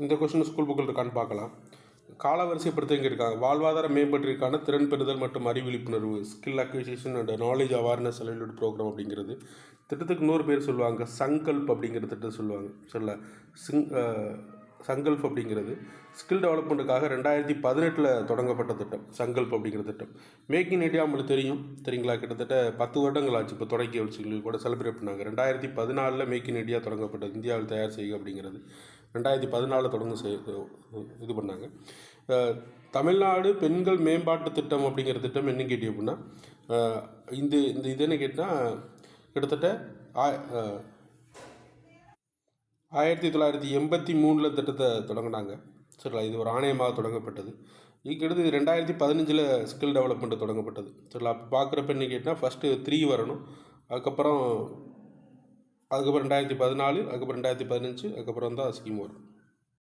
இந்த question school புக்கில் இருக்கான்னு பார்க்கலாம். காலவரிசைப்படுத்த இங்கே இருக்காங்க. வாழ்வாதார மேம்பாட்டிற்கான திறன் பெறுதல் மற்றும் அறிவிழிப்புணர்வு, skill acquisition and knowledge awareness related programme அப்படிங்கிறது திட்டத்துக்கு இன்னொரு பேர் சொல்லுவாங்க. சங்கல்ப் அப்படிங்கிற திட்டம் சொல்லுவாங்க. சங்கல்ப் அப்படிங்கிறது ஸ்கில் டெவலப்மெண்ட்டுக்காக 2018 தொடங்கப்பட்ட திட்டம். சங்கல்ப் அப்படிங்கிற திட்டம். மேக் இன் இண்டியா உங்களுக்கு தெரியுங்களா? கிட்டத்தட்ட 10 வருடங்கள் ஆச்சு. இப்போ தொடங்கி வச்சு கூட செலிப்ரேட் பண்ணாங்க. 2014 மேக் இன் இண்டியா தொடங்கப்பட்டது. இந்தியாவில் தயார் செய்க அப்படிங்கிறது 2014 இது பண்ணாங்க. தமிழ்நாடு பெண்கள் மேம்பாட்டு திட்டம் அப்படிங்கிற திட்டம் என்ன கேட்டி அப்படின்னா, இந்த இது என்ன கேட்டால் கிட்டத்தட்ட 1983 திட்டத்தை தொடங்கினாங்க. சரிங்களா? இது ஒரு ஆணையமாக தொடங்கப்பட்டது. இதுக்கடுத்து 2015 ஸ்கில் டெவலப்மெண்ட் தொடங்கப்பட்டது. சரிங்களா? அப்போ பார்க்குறப்ப என்ன கேட்டால் ஃபஸ்ட்டு 3 வரணும். அதுக்கப்புறம் 2014, அதுக்கப்புறம் 2015, அதுக்கப்புறம் தான் ஸ்கீம் வரும்.